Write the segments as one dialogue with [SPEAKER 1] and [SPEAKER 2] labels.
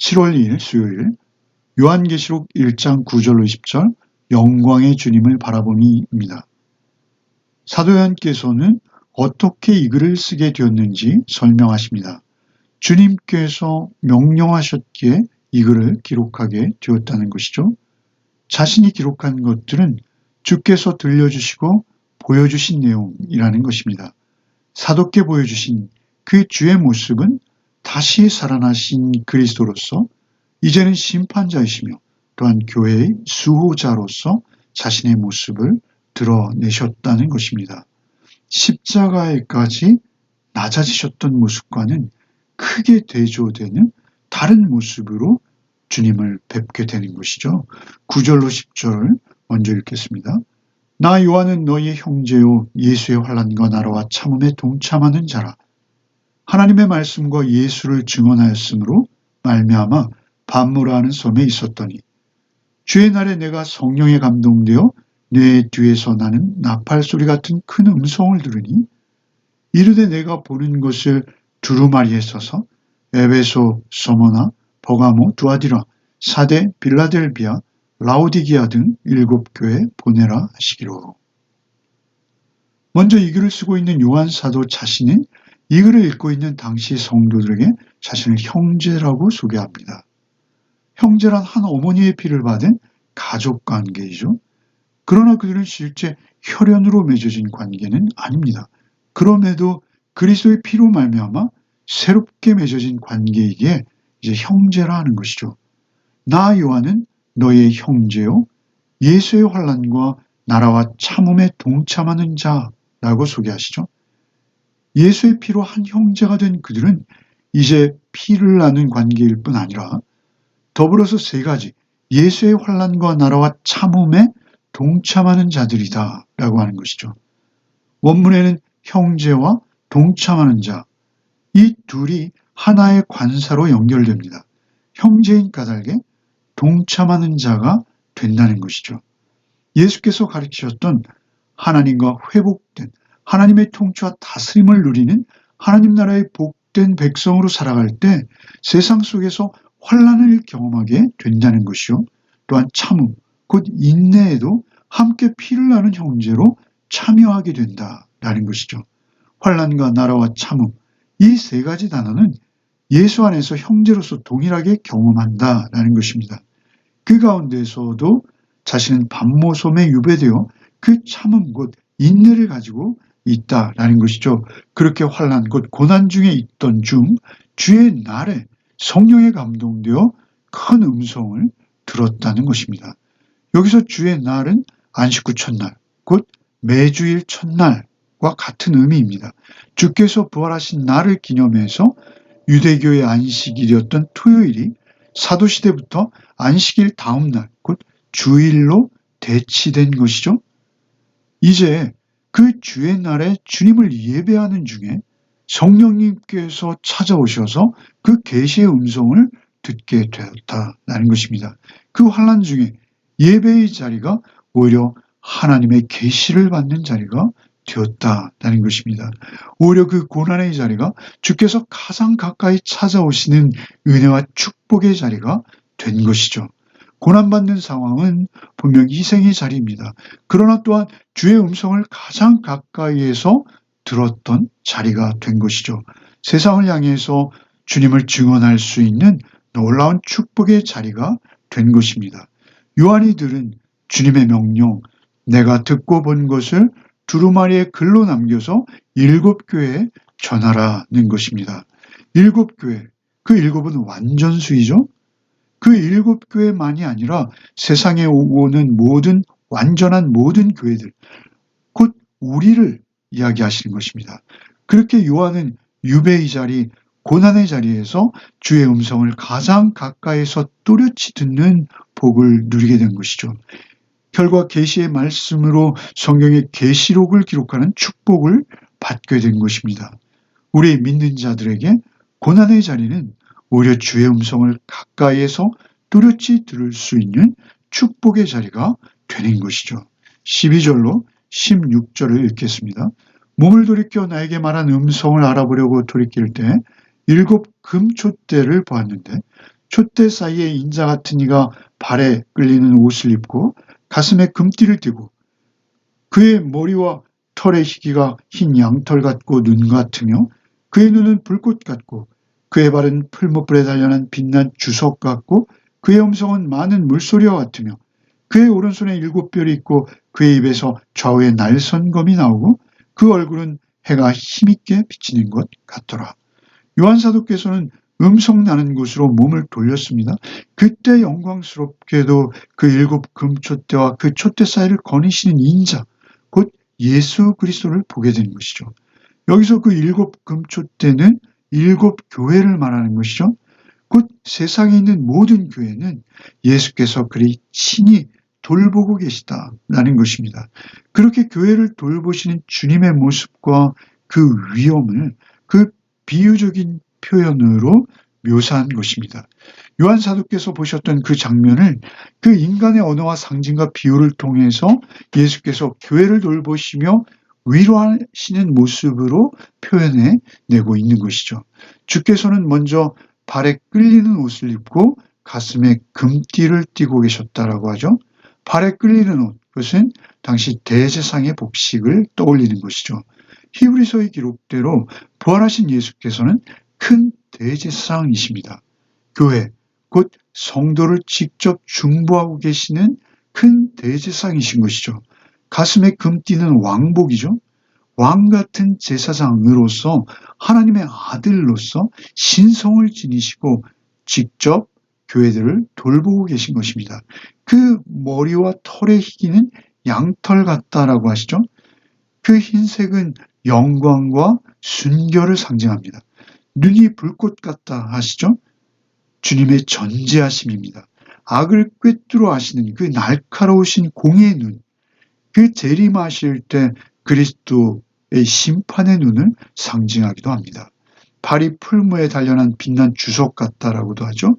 [SPEAKER 1] 7월 2일 수요일 요한계시록 1장 9절로 20절 영광의 주님을 바라보니입니다. 사도 요한께서는 어떻게 이 글을 쓰게 되었는지 설명하십니다. 주님께서 명령하셨기에 이 글을 기록하게 되었다는 것이죠. 자신이 기록한 것들은 주께서 들려주시고 보여주신 내용이라는 것입니다. 사도께 보여주신 그 주의 모습은 다시 살아나신 그리스도로서 이제는 심판자이시며 또한 교회의 수호자로서 자신의 모습을 드러내셨다는 것입니다. 십자가에까지 낮아지셨던 모습과는 크게 대조되는 다른 모습으로 주님을 뵙게 되는 것이죠. 9절로 10절을 먼저 읽겠습니다. 나 요한은 너희의 형제요 예수의 환난과 나라와 참음에 동참하는 자라. 하나님의 말씀과 예수를 증언하였으므로 말미암아 반모라는 섬에 있었더니 주의 날에 내가 성령에 감동되어 내 뒤에서 나는 나팔 소리 같은 큰 음성을 들으니 이르되 내가 보는 것을 두루마리에 써서 에베소, 서머나, 버가모, 두아디라, 사데, 빌라델비아, 라오디기아 등 7교회에 보내라 하시기로. 먼저 이 글을 쓰고 있는 요한 사도 자신은 이 글을 읽고 있는 당시 성도들에게 자신을 형제라고 소개합니다. 형제란 한 어머니의 피를 받은 가족 관계이죠. 그러나 그들은 실제 혈연으로 맺어진 관계는 아닙니다. 그럼에도 그리스도의 피로 말미암아 새롭게 맺어진 관계이기에 이제 형제라 하는 것이죠. 나 요한은 너의 형제요 예수의 환난과 나라와 참음에 동참하는 자라고 소개하시죠. 예수의 피로 한 형제가 된 그들은 이제 피를 나눈 관계일 뿐 아니라 더불어서 세 가지 예수의 환난과 나라와 참음에 동참하는 자들이다 라고 하는 것이죠. 원문에는 형제와 동참하는 자, 이 둘이 하나의 관사로 연결됩니다. 형제인 까닭에 동참하는 자가 된다는 것이죠. 예수께서 가르치셨던 하나님과 회복된 하나님의 통치와 다스림을 누리는 하나님 나라의 복된 백성으로 살아갈 때 세상 속에서 환난을 경험하게 된다는 것이요. 또한 참음, 곧 인내에도 함께 피를 나는 형제로 참여하게 된다라는 것이죠. 환난과 나라와 참음, 이 세 가지 단어는 예수 안에서 형제로서 동일하게 경험한다라는 것입니다. 그 가운데서도 자신은 반모섬에 유배되어 그 참음 곧 인내를 가지고 있다라는 것이죠. 그렇게 환난 곧 고난 중에 있던 중 주의 날에 성령에 감동되어 큰 음성을 들었다는 것입니다. 여기서 주의 날은 안식구 첫날, 곧 매주일 첫날과 같은 의미입니다. 주께서 부활하신 날을 기념해서 유대교의 안식일이었던 토요일이 사도시대부터 안식일 다음 날, 곧 주일로 대치된 것이죠. 이제 그 주의 날에 주님을 예배하는 중에 성령님께서 찾아오셔서 그 계시의 음성을 듣게 되었다라는 것입니다. 그 환난 중에 예배의 자리가 오히려 하나님의 계시를 받는 자리가 되었다라는 것입니다. 오히려 그 고난의 자리가 주께서 가장 가까이 찾아오시는 은혜와 축복의 자리가 된 것이죠. 고난받는 상황은 분명 희생의 자리입니다. 그러나 또한 주의 음성을 가장 가까이에서 들었던 자리가 된 것이죠. 세상을 향해서 주님을 증언할 수 있는 놀라운 축복의 자리가 된 것입니다. 요한이 들은 주님의 명령, 내가 듣고 본 것을 두루마리에 글로 남겨서 7교회에 전하라는 것입니다. 7교회, 그 7은 완전수이죠. 그 7교회만이 아니라 세상에 오는 모든 완전한 모든 교회들, 곧 우리를 이야기하시는 것입니다. 그렇게 요한은 유배의 자리, 고난의 자리에서 주의 음성을 가장 가까이서 또렷이 듣는 복을 누리게 된 것이죠. 결과 계시의 말씀으로 성경의 계시록을 기록하는 축복을 받게 된 것입니다. 우리 믿는 자들에게 고난의 자리는 오히려 주의 음성을 가까이에서 또렷이 들을 수 있는 축복의 자리가 되는 것이죠. 12절로 16절을 읽겠습니다. 몸을 돌이켜 나에게 말한 음성을 알아보려고 돌이킬 때 7 금촛대를 보았는데 촛대 사이에 인자 같은 이가 발에 끌리는 옷을 입고 가슴에 금띠를 띠고 그의 머리와 털의 희기가 흰 양털 같고 눈 같으며 그의 눈은 불꽃 같고 그의 발은 풀무불에 단련한 빛난 주석 같고 그의 음성은 많은 물소리와 같으며 그의 오른손에 7뼈이 있고 그의 입에서 좌우에 날선검이 나오고 그 얼굴은 해가 힘있게 비치는 것 같더라. 요한 사도께서는 음성 나는 곳으로 몸을 돌렸습니다. 그때 영광스럽게도 그 7금촛대와 그 촛대 사이를 거니시는 인자, 곧 예수 그리스도를 보게 된 것이죠. 여기서 그 7금촛대는 7교회를 말하는 것이죠. 곧 세상에 있는 모든 교회는 예수께서 그리 친히 돌보고 계시다라는 것입니다. 그렇게 교회를 돌보시는 주님의 모습과 그 위엄을 그 비유적인 표현으로 묘사한 것입니다. 요한 사도께서 보셨던 그 장면을 그 인간의 언어와 상징과 비유를 통해서 예수께서 교회를 돌보시며 위로하시는 모습으로 표현해 내고 있는 것이죠. 주께서는 먼저 발에 끌리는 옷을 입고 가슴에 금띠를 띠고 계셨다라고 하죠. 발에 끌리는 옷, 그것은 당시 대제사장의 복식을 떠올리는 것이죠. 히브리서의 기록대로 부활하신 예수께서는 큰 대제사장이십니다. 교회, 곧 성도를 직접 중보하고 계시는 큰 대제사장이신 것이죠. 가슴에 금띠는 왕복이죠. 왕 같은 제사장으로서 하나님의 아들로서 신성을 지니시고 직접 교회들을 돌보고 계신 것입니다. 그 머리와 털의 희기는 양털 같다라고 하시죠. 그 흰색은 영광과 순결을 상징합니다. 눈이 불꽃 같다 하시죠. 주님의 전지하심입니다. 악을 꿰뚫어 하시는 그 날카로우신 공의 눈, 그 재림하실 때 그리스도의 심판의 눈을 상징하기도 합니다. 발이 풀무에 단련한 빛난 주석 같다라고도 하죠.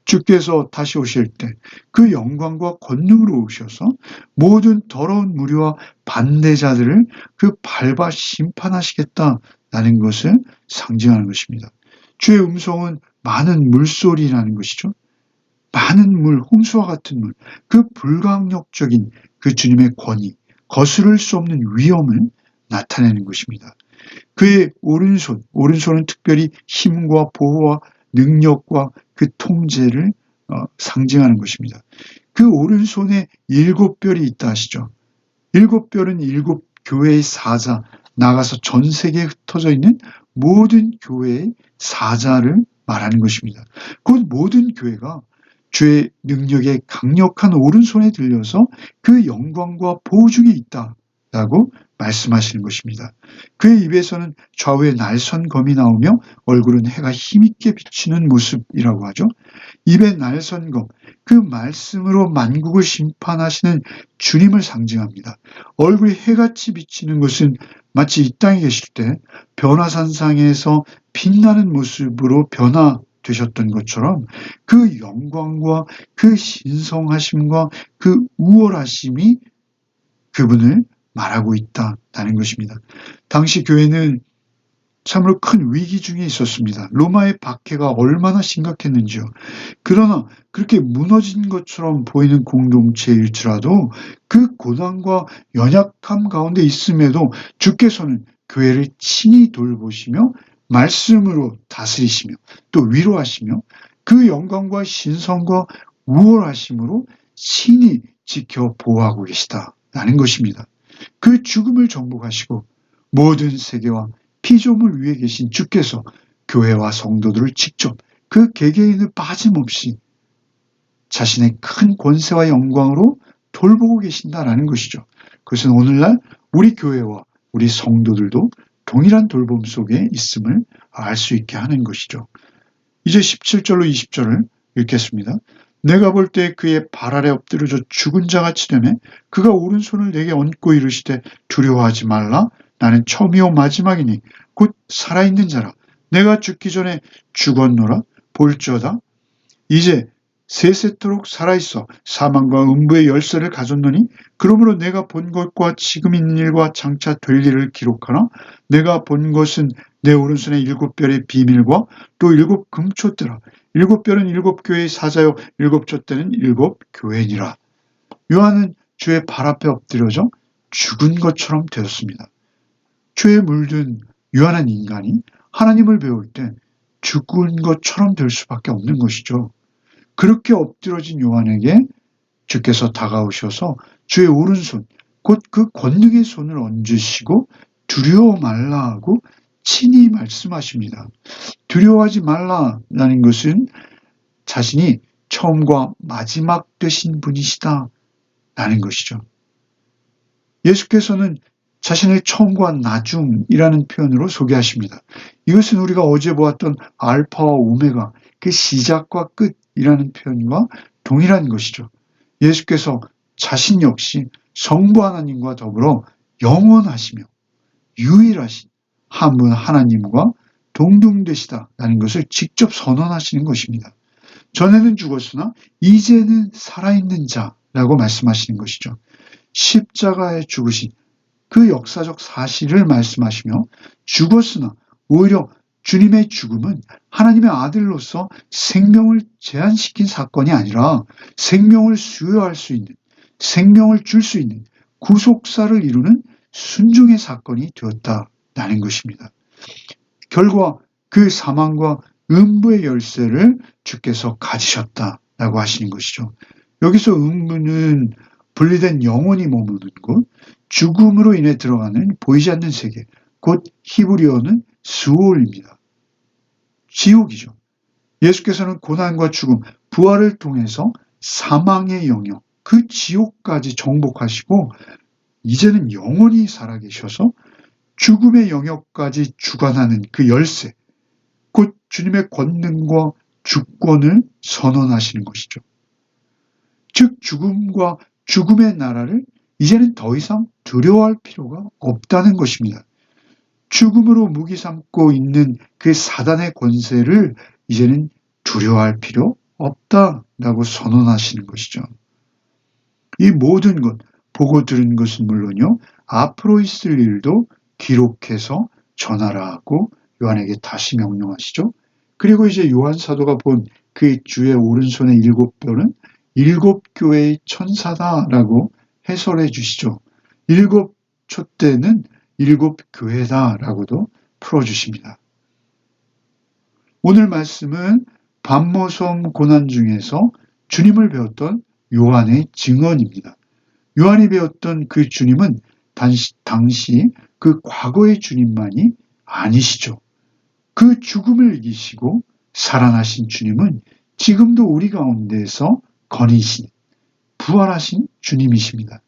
[SPEAKER 1] 주께서 다시 오실 때 그 영광과 권능으로 오셔서 모든 더러운 무리와 반대자들을 그 밟아 심판하시겠다라는 것을 상징하는 것입니다. 주의 음성은 많은 물소리라는 것이죠. 많은 물, 홍수와 같은 물, 그 불강력적인 그 주님의 권위, 거스를 수 없는 위엄을 나타내는 것입니다. 그의 오른손은 특별히 힘과 보호와 능력과 그 통제를 상징하는 것입니다. 그 오른손에 7뼈이 있다 하시죠. 7뼈는 7교회의 사자, 나가서 전 세계에 흩어져 있는 모든 교회의 사자를 말하는 것입니다. 곧 모든 교회가 주의 능력의 강력한 오른손에 들려서 그 영광과 보호 중에 있다라고 말씀하시는 것입니다. 그의 입에서는 좌우에 날선 검이 나오며 얼굴은 해가 힘있게 비치는 모습이라고 하죠. 입에 날선 검, 그 말씀으로 만국을 심판하시는 주님을 상징합니다. 얼굴이 해같이 비치는 것은 마치 이 땅에 계실 때 변화산상에서 빛나는 모습으로 변화되셨던 것처럼 그 영광과 그 신성하심과 그 우월하심이 그분을 말하고 있다는 것입니다. 당시 교회는 참으로 큰 위기 중에 있었습니다. 로마의 박해가 얼마나 심각했는지요. 그러나 그렇게 무너진 것처럼 보이는 공동체일지라도 그 고난과 연약함 가운데 있음에도 주께서는 교회를 친히 돌보시며 말씀으로 다스리시며 또 위로하시며 그 영광과 신성과 우월하심으로 친히 지켜 보호하고 계시다라는 것입니다. 그 죽음을 정복하시고 모든 세계와 피조물 위에 계신 주께서 교회와 성도들을 직접 그 개개인을 빠짐없이 자신의 큰 권세와 영광으로 돌보고 계신다라는 것이죠. 그것은 오늘날 우리 교회와 우리 성도들도 동일한 돌봄 속에 있음을 알 수 있게 하는 것이죠. 이제 17절로 20절을 읽겠습니다. 내가 볼 때 그의 발 아래 엎드려져 죽은 자같이 되매 그가 오른손을 내게 얹고 이르시되 두려워하지 말라. 나는 처음이요 마지막이니 곧 살아있는 자라. 내가 죽기 전에 죽었노라. 볼지어다 이제 세세토록 살아있어 사망과 음부의 열쇠를 가졌노니 그러므로 내가 본 것과 지금 있는 일과 장차 될 일을 기록하나 내가 본 것은 내 오른손에 7별의 비밀과 또 7금촛대라. 일곱 별은 일곱 교회의 사자요 일곱 촛대는 일곱 교회니라. 요한은 주의 발 앞에 엎드려져 죽은 것처럼 되었습니다. 죄에 물든 유한한 인간이 하나님을 배울 때 죽은 것처럼 될 수밖에 없는 것이죠. 그렇게 엎드러진 요한에게 주께서 다가오셔서 주의 오른손, 곧 그 권능의 손을 얹으시고 두려워 말라 하고 친히 말씀하십니다. 두려워하지 말라라는 것은 자신이 처음과 마지막 되신 분이시다 라는 것이죠. 예수께서는 자신의 처음과 나중이라는 표현으로 소개하십니다. 이것은 우리가 어제 보았던 알파와 오메가, 그 시작과 끝이라는 표현과 동일한 것이죠. 예수께서 자신 역시 성부 하나님과 더불어 영원하시며 유일하신 한 분 하나님과 동등되시다라는 것을 직접 선언하시는 것입니다. 전에는 죽었으나 이제는 살아있는 자라고 말씀하시는 것이죠. 십자가에 죽으신 그 역사적 사실을 말씀하시며 죽었으나 오히려 주님의 죽음은 하나님의 아들로서 생명을 제한시킨 사건이 아니라 생명을 수여할 수 있는, 생명을 줄 수 있는 구속사를 이루는 순종의 사건이 되었다라는 것입니다. 결과 그 사망과 음부의 열쇠를 주께서 가지셨다라고 하시는 것이죠. 여기서 음부는 분리된 영혼이 머무는 곳, 죽음으로 인해 들어가는 보이지 않는 세계, 곧 히브리어는 스올입니다. 지옥이죠. 예수께서는 고난과 죽음, 부활을 통해서 사망의 영역, 그 지옥까지 정복하시고 이제는 영원히 살아계셔서 죽음의 영역까지 주관하는 그 열쇠, 곧 주님의 권능과 주권을 선언하시는 것이죠. 즉 죽음과 죽음의 나라를 이제는 더 이상 두려워할 필요가 없다는 것입니다. 죽음으로 무기 삼고 있는 그 사단의 권세를 이제는 두려워할 필요 없다라고 선언하시는 것이죠. 이 모든 것, 보고 들은 것은 물론요, 앞으로 있을 일도 기록해서 전하라고 요한에게 다시 명령하시죠. 그리고 이제 요한 사도가 본 그 주의 오른손의 일곱 별은 일곱 교회의 천사다라고 해설해 주시죠. 일곱 촛대는 일곱 교회다라고도 풀어주십니다. 오늘 말씀은 반모섬 고난 중에서 주님을 배웠던 요한의 증언입니다. 요한이 배웠던 그 주님은 당시 그 과거의 주님만이 아니시죠. 그 죽음을 이기시고 살아나신 주님은 지금도 우리 가운데에서 거니신, 부활하신 주님이십니다.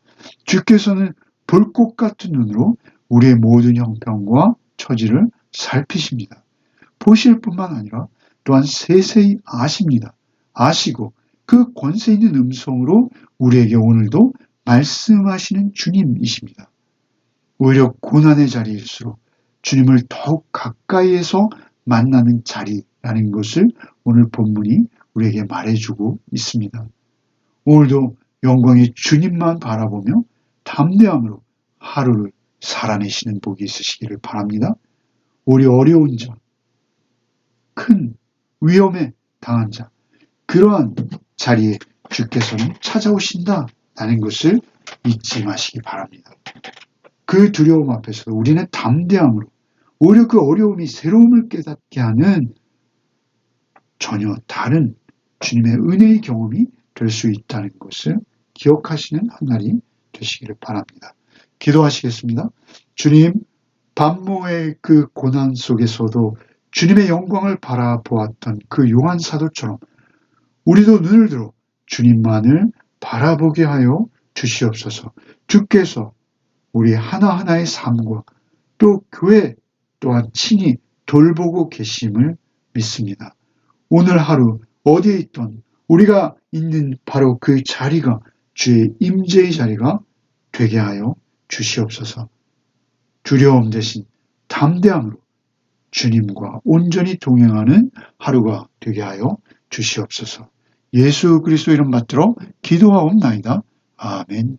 [SPEAKER 1] 주께서는 불꽃 같은 눈으로 우리의 모든 형편과 처지를 살피십니다. 보실 뿐만 아니라 또한 세세히 아십니다. 아시고 그 권세 있는 음성으로 우리에게 오늘도 말씀하시는 주님이십니다. 오히려 고난의 자리일수록 주님을 더욱 가까이에서 만나는 자리라는 것을 오늘 본문이 우리에게 말해주고 있습니다. 오늘도 영광의 주님만 바라보며 담대함으로 하루를 살아내시는 복이 있으시기를 바랍니다. 우리 어려운 자, 큰 위험에 당한 자, 그러한 자리에 주께서는 찾아오신다라는 것을 잊지 마시기 바랍니다. 그 두려움 앞에서 우리는 담대함으로 오히려 그 어려움이 새로움을 깨닫게 하는 전혀 다른 주님의 은혜의 경험이 될 수 있다는 것을 기억하시는 한 날이 되시기를 바랍니다. 기도하시겠습니다. 주님, 반모의 그 고난 속에서도 주님의 영광을 바라보았던 그 요한 사도처럼 우리도 눈을 들어 주님만을 바라보게 하여 주시옵소서. 주께서 우리 하나하나의 삶과 또 교회 또한 친히 돌보고 계심을 믿습니다. 오늘 하루 어디에 있던 우리가 있는 바로 그 자리가 주의 임재의 자리가 되게 하여 주시옵소서. 두려움 대신 담대함으로 주님과 온전히 동행하는 하루가 되게 하여 주시옵소서. 예수 그리스도 이름 받들어 기도하옵나이다. 아멘.